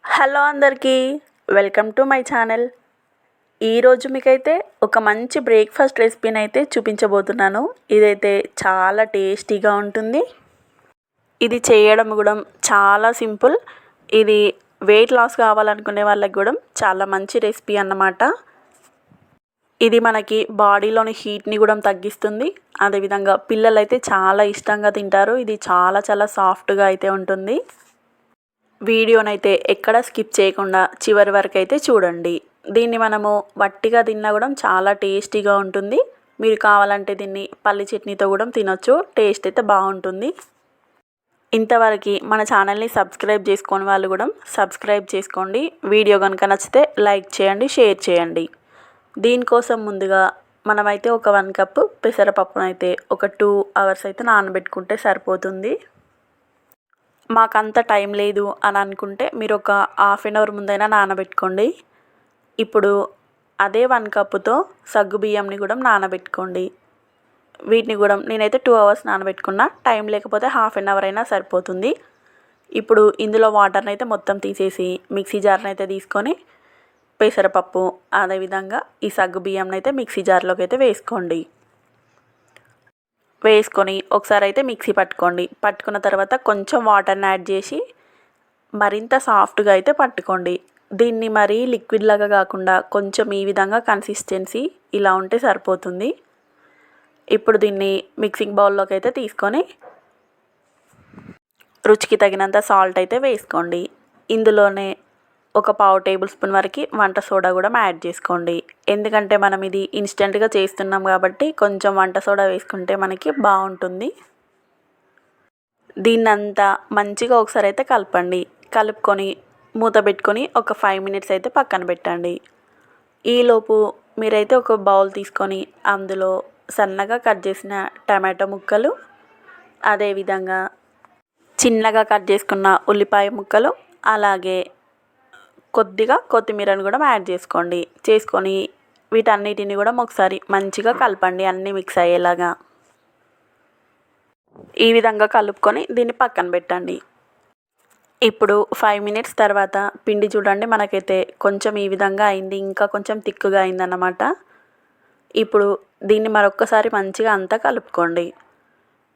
Hello అందరికీ, welcome to my channel. ఈరోజు మీకైతే ఒక మంచి బ్రేక్ఫాస్ట్ రెసిపీని అయితే చూపించబోతున్నాను. ఇదైతే చాలా టేస్టీగా ఉంటుంది. ఇది చేయడం కూడా చాలా సింపుల్. ఇది వెయిట్ లాస్ కావాలనుకునే వాళ్ళకి కూడా చాలా మంచి రెసిపీ అన్నమాట. ఇది మనకి బాడీలోని హీట్ని కూడా తగ్గిస్తుంది. అదేవిధంగా పిల్లలైతే చాలా ఇష్టంగా తింటారు. ఇది చాలా చాలా సాఫ్ట్గా అయితే ఉంటుంది. వీడియోనైతే ఎక్కడ స్కిప్ చేయకుండా చివరి వరకు అయితే చూడండి. దీన్ని మనము వట్టిగా తిన్నా కూడా చాలా టేస్టీగా ఉంటుంది. మీరు కావాలంటే దీన్ని పల్లి చట్నీతో కూడా తినొచ్చు. టేస్ట్ అయితే బాగుంటుంది. ఇంతవరకు మన ఛానల్ని సబ్స్క్రైబ్ చేసుకొని వాళ్ళు కూడా సబ్స్క్రైబ్ చేసుకోండి. వీడియో కనుక నచ్చితే లైక్ చేయండి, షేర్ చేయండి. దీనికోసం ముందుగా మనమైతే ఒక 1 కప్పు పెసరపప్పునైతే ఒక 2 అవర్స్ అయితే నానబెట్టుకుంటే సరిపోతుంది. మాకంత టైం లేదు అని అనుకుంటే మీరు ఒక హాఫ్ అన్ అవర్ ముందైనా నానబెట్టుకోండి. ఇప్పుడు అదే 1 కప్పుతో సగ్గుబియ్యంని కూడా నానబెట్టుకోండి. వీటిని కూడా నేనైతే 2 అవర్స్ నానబెట్టుకున్నా. టైం లేకపోతే హాఫ్ అన్ అవర్ అయినా సరిపోతుంది. ఇప్పుడు ఇందులో వాటర్ని అయితే మొత్తం తీసేసి మిక్సీ జార్ని అయితే తీసుకొని పెసరపప్పు అదేవిధంగా ఈ సగ్గుబియ్యంని అయితే మిక్సీ జార్లోకి అయితే వేసుకొని ఒకసారి అయితే మిక్సీ పట్టుకోండి. పట్టుకున్న తర్వాత కొంచెం వాటర్ని యాడ్ చేసి మరింత సాఫ్ట్గా అయితే పట్టుకోండి. దీన్ని మరీ లిక్విడ్ లాగా కాకుండా కొంచెం ఈ విధంగా కన్సిస్టెన్సీ ఇలా ఉంటే సరిపోతుంది. ఇప్పుడు దీన్ని మిక్సింగ్ బౌల్లోకి అయితే తీసుకొని రుచికి తగినంత సాల్ట్ అయితే వేసుకోండి. ఇందులోనే ఒక 1/2 టేబుల్ స్పూన్ వరకు వంట సోడా కూడా యాడ్ చేసుకోండి. ఎందుకంటే మనం ఇది ఇన్స్టెంట్గా చేస్తున్నాం కాబట్టి కొంచెం వంట సోడా వేసుకుంటే మనకి బాగుంటుంది. దీన్నంతా మంచిగా ఒకసారి అయితే కలుపుకొని మూత పెట్టుకొని ఒక 5 మినిట్స్ అయితే పక్కన పెట్టండి. ఈలోపు మీరైతే ఒక బౌల్ తీసుకొని అందులో సన్నగా కట్ చేసిన టమాటో ముక్కలు, అదేవిధంగా చిన్నగా కట్ చేసుకున్న ఉల్లిపాయ ముక్కలు, అలాగే కొద్దిగా కొత్తిమీరను కూడా యాడ్ చేసుకొని వీటన్నిటిని కూడా ఒకసారి మంచిగా కలపండి, అన్నీ మిక్స్ అయ్యేలాగా. ఈ విధంగా కలుపుకొని దీన్ని పక్కన పెట్టండి. ఇప్పుడు 5 మినిట్స్ తర్వాత పిండి చూడండి, మనకైతే కొంచెం ఈ విధంగా అయింది, ఇంకా కొంచెం థిక్గా అయిందన్నమాట. ఇప్పుడు దీన్ని మరొక్కసారి మంచిగా అంతా కలుపుకోండి.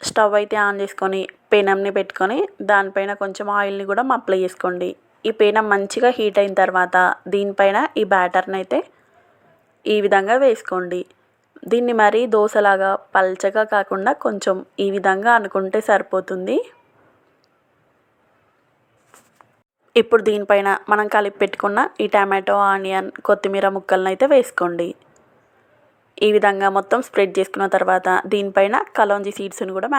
స్టవ్ అయితే ఆన్ చేసుకొని పెనంని పెట్టుకొని దానిపైన కొంచెం ఆయిల్ని కూడా అప్లై చేసుకోండి. ఈ పెనం మంచిగా హీట్ అయిన తర్వాత దీనిపైన ఈ బ్యాటర్ని అయితే ఈ విధంగా వేసుకోండి. దీన్ని మరీ దోశలాగా పల్చగా కాకుండా కొంచెం ఈ విధంగా అనుకుంటే సరిపోతుంది. ఇప్పుడు దీనిపైన మనం కలిపి పెట్టుకున్న ఈ టమాటో, ఆనియన్, కొత్తిమీర ముక్కలను అయితే వేసుకోండి. ఈ విధంగా మొత్తం స్ప్రెడ్ చేసుకున్న తర్వాత దీనిపైన కలోంజీ సీడ్స్ని కూడా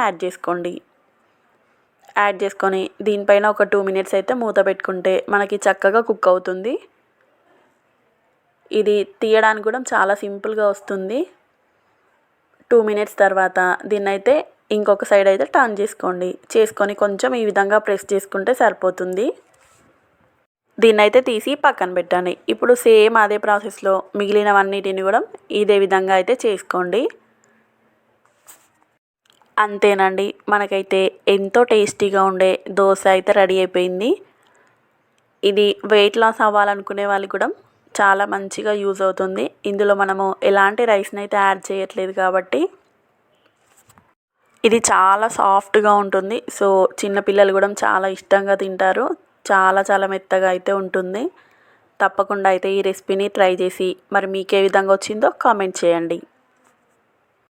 యాడ్ చేసుకొని దీనిపైన ఒక 2 మినిట్స్ అయితే మూత పెట్టుకుంటే మనకి చక్కగా కుక్ అవుతుంది. ఇది తీయడానికి కూడా చాలా సింపుల్గా వస్తుంది. 2 మినిట్స్ తర్వాత దీన్నైతే ఇంకొక సైడ్ అయితే టర్న్ చేసుకొని కొంచెం ఈ విధంగా ప్రెస్ చేసుకుంటే సరిపోతుంది. దీన్నైతే తీసి పక్కన పెట్టండి. ఇప్పుడు సేమ్ అదే ప్రాసెస్లో మిగిలినవన్నిటిని కూడా ఇదే విధంగా అయితే చేసుకోండి. అంతేనండి, మనకైతే ఎంతో టేస్టీగా ఉండే దోశ అయితే రెడీ అయిపోయింది. ఇది వెయిట్ లాస్ అవ్వాలనుకునే వాళ్ళు కూడా చాలా మంచిగా యూజ్ అవుతుంది. ఇందులో మనము ఎలాంటి రైస్ని అయితే యాడ్ చేయట్లేదు కాబట్టి ఇది చాలా సాఫ్ట్గా ఉంటుంది. సో చిన్నపిల్లలు కూడా చాలా ఇష్టంగా తింటారు. చాలా చాలా మెత్తగా అయితే ఉంటుంది. తప్పకుండా అయితే ఈ రెసిపీని ట్రై చేసి మరి మీకు ఏ విధంగా వచ్చిందో కామెంట్ చేయండి.